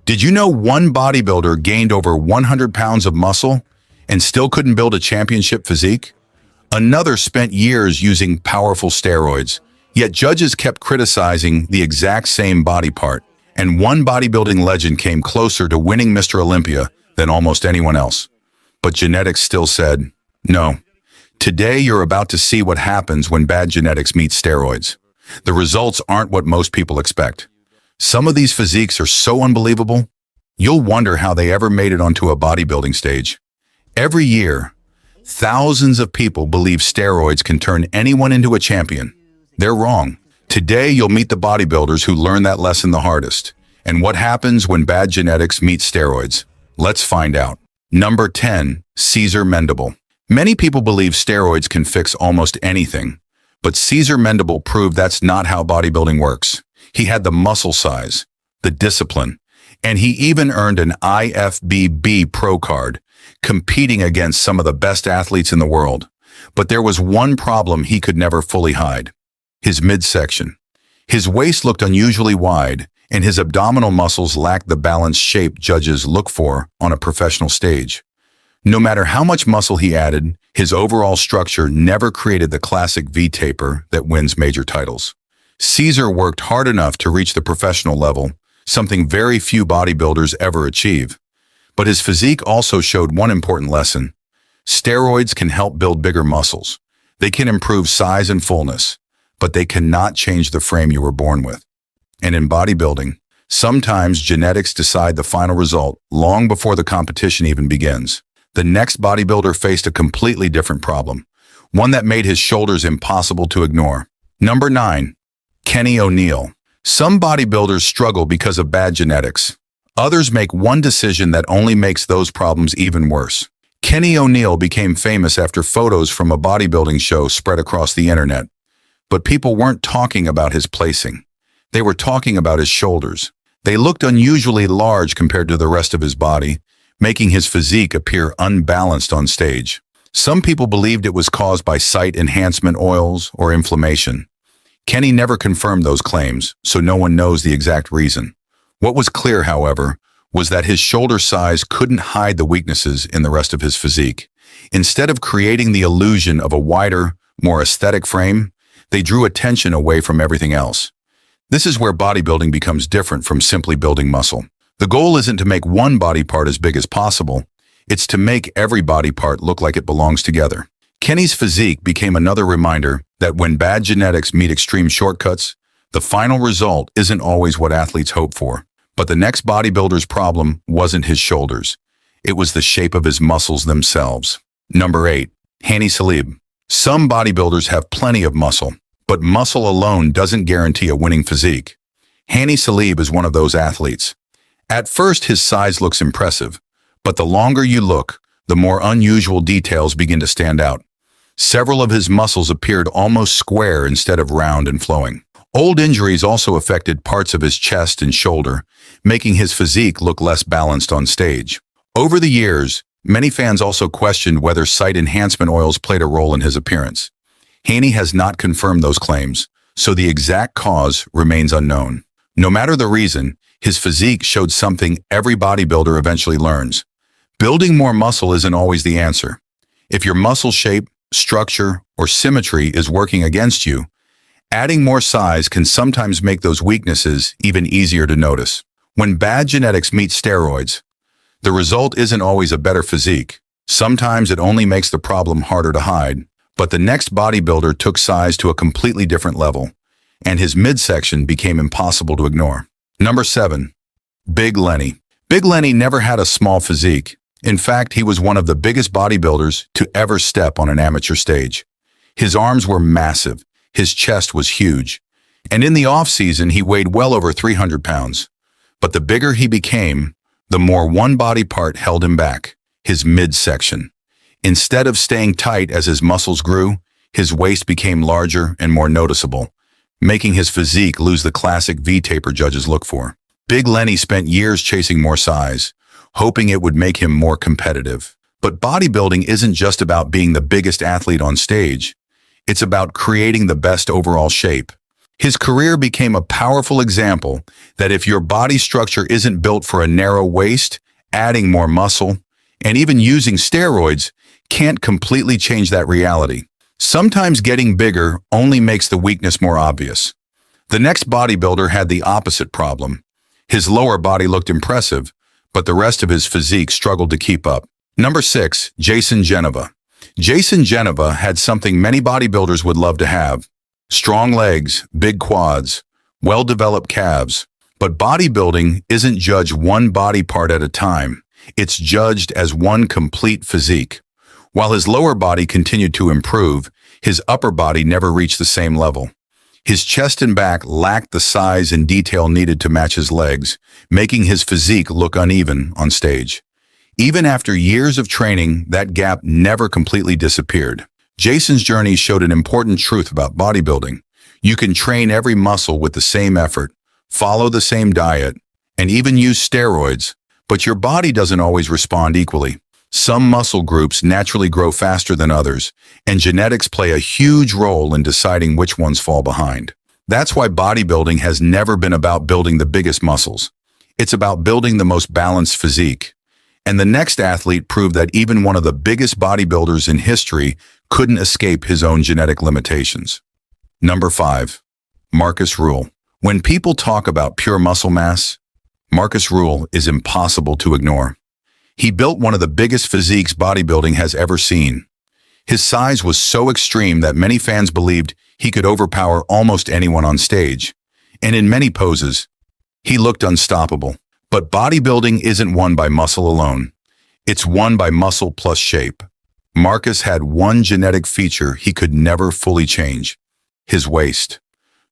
Did you know one bodybuilder gained over 100 pounds of muscle and still couldn't build a championship physique? Another spent years using powerful steroids, yet judges kept criticizing the exact same body part, and one bodybuilding legend came closer to winning Mr. Olympia than almost anyone else. But genetics still said, no. Today you're about to see what happens when bad genetics meet steroids. The results aren't what most people expect. Some of these physiques are so unbelievable, you'll wonder how they ever made it onto a bodybuilding stage. Every year, thousands of people believe steroids can turn anyone into a champion. They're wrong. Today, you'll meet the bodybuilders who learn that lesson the hardest. And what happens when bad genetics meet steroids? Let's find out. Number 10, Cesar Mendable. Many people believe steroids can fix almost anything, but Cesar Mendable proved that's not how bodybuilding works. He had the muscle size, the discipline, and he even earned an IFBB Pro card, competing against some of the best athletes in the world. But there was one problem he could never fully hide: his midsection. His waist looked unusually wide, and his abdominal muscles lacked the balanced shape judges look for on a professional stage. No matter how much muscle he added, his overall structure never created the classic V-taper that wins major titles. Cesar worked hard enough to reach the professional level, something very few bodybuilders ever achieve. But his physique also showed one important lesson. Steroids can help build bigger muscles. They can improve size and fullness, but they cannot change the frame you were born with. And in bodybuilding, sometimes genetics decide the final result long before the competition even begins. The next bodybuilder faced a completely different problem, one that made his shoulders impossible to ignore. Number 9. Kenny O'Neill. Some bodybuilders struggle because of bad genetics. Others make one decision that only makes those problems even worse. Kenny O'Neill became famous after photos from a bodybuilding show spread across the internet. But people weren't talking about his placing. They were talking about his shoulders. They looked unusually large compared to the rest of his body, making his physique appear unbalanced on stage. Some people believed it was caused by site enhancement oils or inflammation. Kenny never confirmed those claims, so no one knows the exact reason. What was clear, however, was that his shoulder size couldn't hide the weaknesses in the rest of his physique. Instead of creating the illusion of a wider, more aesthetic frame, they drew attention away from everything else. This is where bodybuilding becomes different from simply building muscle. The goal isn't to make one body part as big as possible. It's to make every body part look like it belongs together. Kenny's physique became another reminder that when bad genetics meet extreme shortcuts, the final result isn't always what athletes hope for. But the next bodybuilder's problem wasn't his shoulders. It was the shape of his muscles themselves. Number 8. Hani Salib. Some bodybuilders have plenty of muscle, but muscle alone doesn't guarantee a winning physique. Hani Salib is one of those athletes. At first, his size looks impressive, but the longer you look, the more unusual details begin to stand out. Several of his muscles appeared almost square instead of round and flowing. Old injuries also affected parts of his chest and shoulder, making his physique look less balanced on stage. Over the years, many fans also questioned whether site enhancement oils played a role in his appearance. Hani has not confirmed those claims, so the exact cause remains unknown. No matter the reason, his physique showed something every bodybuilder eventually learns. Building more muscle isn't always the answer. If your muscle shape, structure, or symmetry is working against you, adding more size can sometimes make those weaknesses even easier to notice. When bad genetics meet steroids, the result isn't always a better physique. Sometimes it only makes the problem harder to hide. But the next bodybuilder took size to a completely different level, and his midsection became impossible to ignore. Number 7. Big Lenny. Big Lenny never had a small physique. In fact, he was one of the biggest bodybuilders to ever step on an amateur stage. His arms were massive, his chest was huge, and in the off-season he weighed well over 300 pounds. But the bigger he became, the more one body part held him back: his midsection. Instead of staying tight as his muscles grew, his waist became larger and more noticeable, making his physique lose the classic V-taper judges look for. Big Lenny spent years chasing more size, hoping it would make him more competitive. But bodybuilding isn't just about being the biggest athlete on stage. It's about creating the best overall shape. His career became a powerful example that if your body structure isn't built for a narrow waist, adding more muscle, and even using steroids can't completely change that reality. Sometimes getting bigger only makes the weakness more obvious. The next bodybuilder had the opposite problem. His lower body looked impressive, but the rest of his physique struggled to keep up. Number 6, Jason Geneva. Jason Geneva had something many bodybuilders would love to have. Strong legs, big quads, well-developed calves. But bodybuilding isn't judged one body part at a time. It's judged as one complete physique. While his lower body continued to improve, his upper body never reached the same level. His chest and back lacked the size and detail needed to match his legs, making his physique look uneven on stage. Even after years of training, that gap never completely disappeared. Jason's journey showed an important truth about bodybuilding. You can train every muscle with the same effort, follow the same diet, and even use steroids, but your body doesn't always respond equally. Some muscle groups naturally grow faster than others, and genetics play a huge role in deciding which ones fall behind. That's why bodybuilding has never been about building the biggest muscles. It's about building the most balanced physique. And the next athlete proved that even one of the biggest bodybuilders in history couldn't escape his own genetic limitations. Number 5, Marcus Rule. When people talk about pure muscle mass, Marcus Rule is impossible to ignore. He built one of the biggest physiques bodybuilding has ever seen. His size was so extreme that many fans believed he could overpower almost anyone on stage. And in many poses, he looked unstoppable. But bodybuilding isn't won by muscle alone. It's won by muscle plus shape. Marcus had one genetic feature he could never fully change: his waist.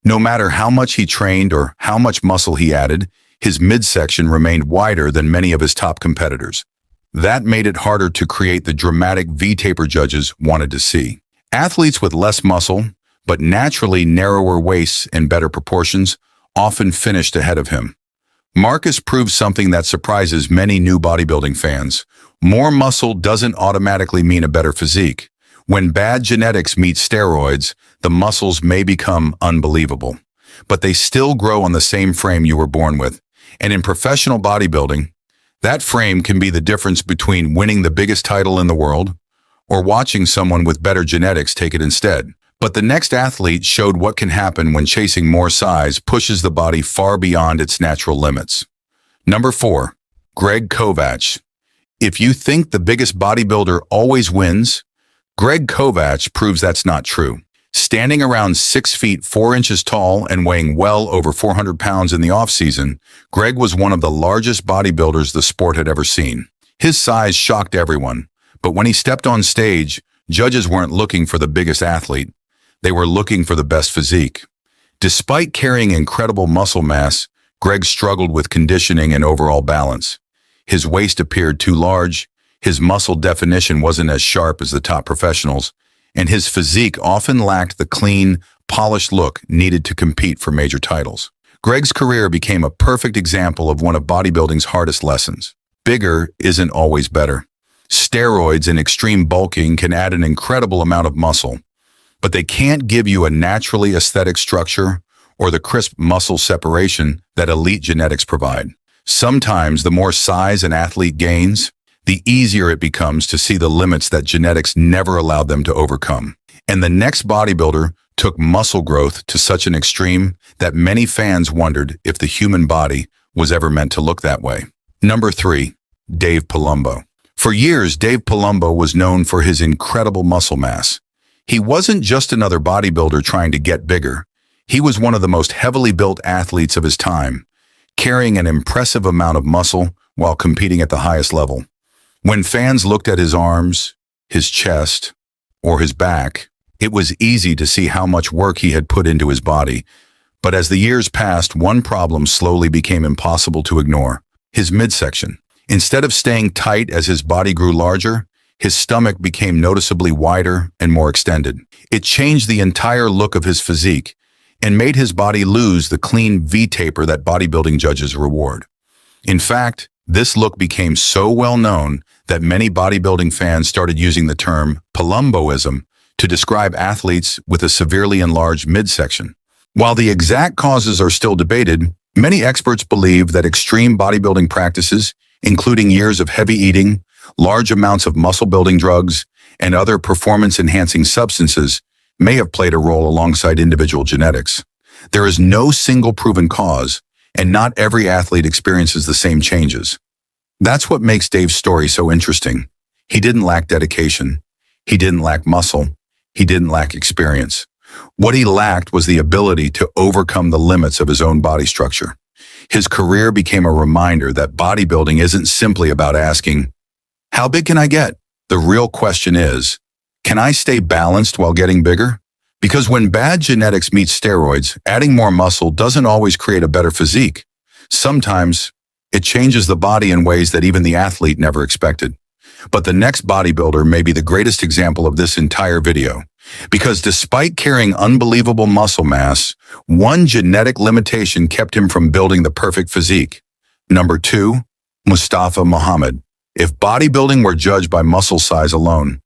No matter how much he trained or how much muscle he added, his midsection remained wider than many of his top competitors. That made it harder to create the dramatic V-taper judges wanted to see. Athletes with less muscle, but naturally narrower waists and better proportions, often finished ahead of him. Marcus proved something that surprises many new bodybuilding fans. More muscle doesn't automatically mean a better physique. When bad genetics meet steroids, the muscles may become unbelievable, but they still grow on the same frame you were born with. And in professional bodybuilding, that frame can be the difference between winning the biggest title in the world or watching someone with better genetics take it instead. But the next athlete showed what can happen when chasing more size pushes the body far beyond its natural limits. Number 4, Greg Kovach. If you think the biggest bodybuilder always wins, Greg Kovach proves that's not true. Standing around 6 feet 4 inches tall and weighing well over 400 pounds in the off-season, Greg was one of the largest bodybuilders the sport had ever seen. His size shocked everyone, but when he stepped on stage, judges weren't looking for the biggest athlete. They were looking for the best physique. Despite carrying incredible muscle mass, Greg struggled with conditioning and overall balance. His waist appeared too large, his muscle definition wasn't as sharp as the top professionals, and his physique often lacked the clean, polished look needed to compete for major titles. Greg's career became a perfect example of one of bodybuilding's hardest lessons. Bigger isn't always better. Steroids and extreme bulking can add an incredible amount of muscle, but they can't give you a naturally aesthetic structure or the crisp muscle separation that elite genetics provide. Sometimes the more size an athlete gains, the easier it becomes to see the limits that genetics never allowed them to overcome. And the next bodybuilder took muscle growth to such an extreme that many fans wondered if the human body was ever meant to look that way. Number 3, Dave Palumbo. For years, Dave Palumbo was known for his incredible muscle mass. He wasn't just another bodybuilder trying to get bigger. He was one of the most heavily built athletes of his time, carrying an impressive amount of muscle while competing at the highest level. When fans looked at his arms, his chest, or his back, it was easy to see how much work he had put into his body. But as the years passed, one problem slowly became impossible to ignore: his midsection. Instead of staying tight as his body grew larger, his stomach became noticeably wider and more extended. It changed the entire look of his physique and made his body lose the clean V-taper that bodybuilding judges reward. In fact, this look became so well known that many bodybuilding fans started using the term Palumboism to describe athletes with a severely enlarged midsection. While the exact causes are still debated, many experts believe that extreme bodybuilding practices, including years of heavy eating, large amounts of muscle-building drugs, and other performance-enhancing substances, may have played a role alongside individual genetics. There is no single proven cause, and not every athlete experiences the same changes. That's what makes Dave's story so interesting. He didn't lack dedication. He didn't lack muscle. He didn't lack experience. What he lacked was the ability to overcome the limits of his own body structure. His career became a reminder that bodybuilding isn't simply about asking, "How big can I get?" The real question is, can I stay balanced while getting bigger? Because when bad genetics meet steroids, adding more muscle doesn't always create a better physique. Sometimes, it changes the body in ways that even the athlete never expected. But the next bodybuilder may be the greatest example of this entire video. Because despite carrying unbelievable muscle mass, one genetic limitation kept him from building the perfect physique. Number 2, Mustafa Muhammad. If bodybuilding were judged by muscle size alone,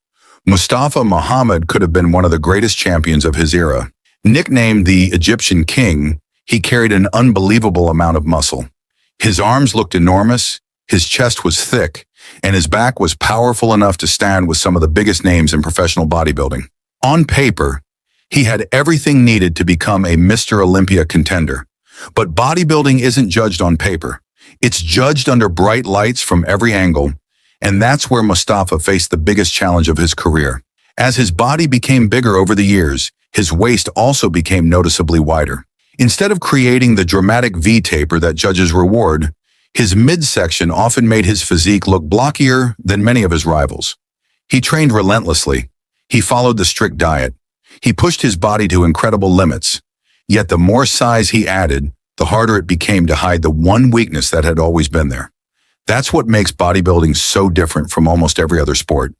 Mustafa Muhammad could have been one of the greatest champions of his era. Nicknamed the Egyptian King, he carried an unbelievable amount of muscle. His arms looked enormous, his chest was thick, and his back was powerful enough to stand with some of the biggest names in professional bodybuilding. On paper, he had everything needed to become a Mr. Olympia contender. But bodybuilding isn't judged on paper. It's judged under bright lights from every angle, and that's where Mustafa faced the biggest challenge of his career. As his body became bigger over the years, his waist also became noticeably wider. Instead of creating the dramatic V-taper that judges reward, his midsection often made his physique look blockier than many of his rivals. He trained relentlessly. He followed the strict diet. He pushed his body to incredible limits. Yet the more size he added, the harder it became to hide the one weakness that had always been there. That's what makes bodybuilding so different from almost every other sport.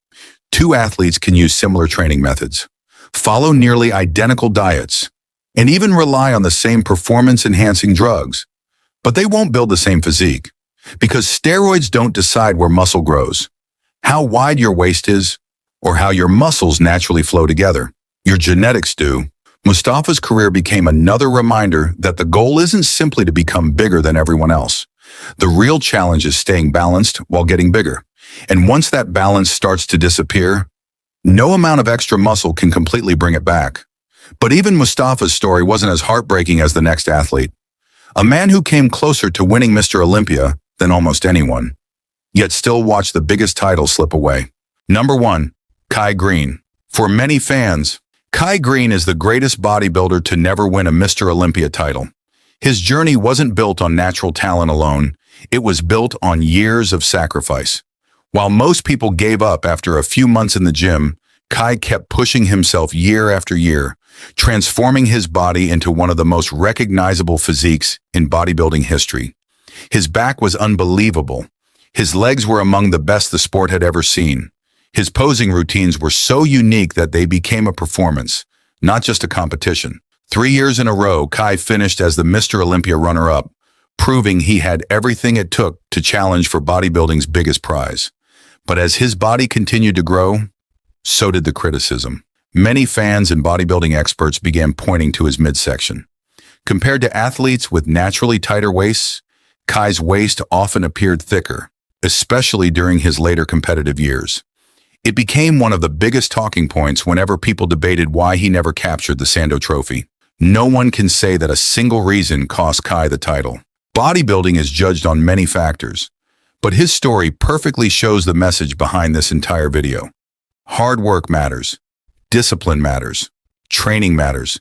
Two athletes can use similar training methods, follow nearly identical diets, and even rely on the same performance-enhancing drugs. But they won't build the same physique, because steroids don't decide where muscle grows, how wide your waist is, or how your muscles naturally flow together. Your genetics do. Mustafa's career became another reminder that the goal isn't simply to become bigger than everyone else. The real challenge is staying balanced while getting bigger. And once that balance starts to disappear, no amount of extra muscle can completely bring it back. But even Mustafa's story wasn't as heartbreaking as the next athlete. A man who came closer to winning Mr. Olympia than almost anyone, yet still watched the biggest title slip away. Number 1, Kai Greene. For many fans, Kai Greene is the greatest bodybuilder to never win a Mr. Olympia title. His journey wasn't built on natural talent alone, it was built on years of sacrifice. While most people gave up after a few months in the gym, Kai kept pushing himself year after year, transforming his body into one of the most recognizable physiques in bodybuilding history. His back was unbelievable. His legs were among the best the sport had ever seen. His posing routines were so unique that they became a performance, not just a competition. 3 years in a row, Kai finished as the Mr. Olympia runner-up, proving he had everything it took to challenge for bodybuilding's biggest prize. But as his body continued to grow, so did the criticism. Many fans and bodybuilding experts began pointing to his midsection. Compared to athletes with naturally tighter waists, Kai's waist often appeared thicker, especially during his later competitive years. It became one of the biggest talking points whenever people debated why he never captured the Sando Trophy. No one can say that a single reason cost Kai the title. Bodybuilding is judged on many factors, but his story perfectly shows the message behind this entire video. Hard work matters. Discipline matters. Training matters.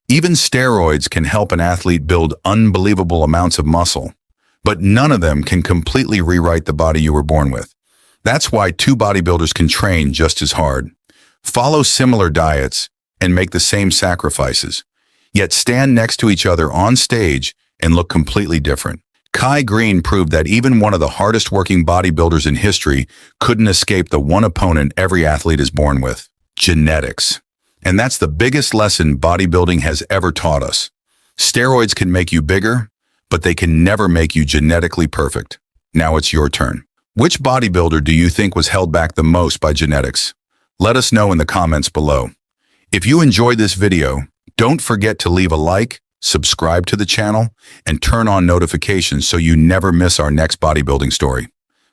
Even steroids can help an athlete build unbelievable amounts of muscle, but none of them can completely rewrite the body you were born with. That's why two bodybuilders can train just as hard, follow similar diets, and make the same sacrifices, yet stand next to each other on stage and look completely different. Kai Greene proved that even one of the hardest working bodybuilders in history couldn't escape the one opponent every athlete is born with: genetics. And that's the biggest lesson bodybuilding has ever taught us. Steroids can make you bigger, but they can never make you genetically perfect. Now it's your turn. Which bodybuilder do you think was held back the most by genetics? Let us know in the comments below. If you enjoyed this video, don't forget to leave a like, subscribe to the channel, and turn on notifications so you never miss our next bodybuilding story.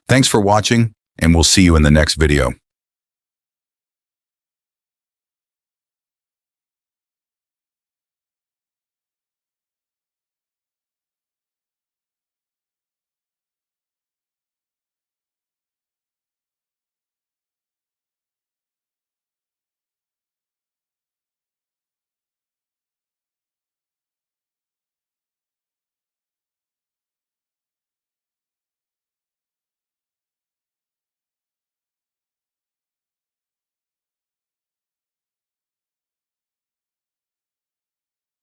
Thanks for watching, and we'll see you in the next video.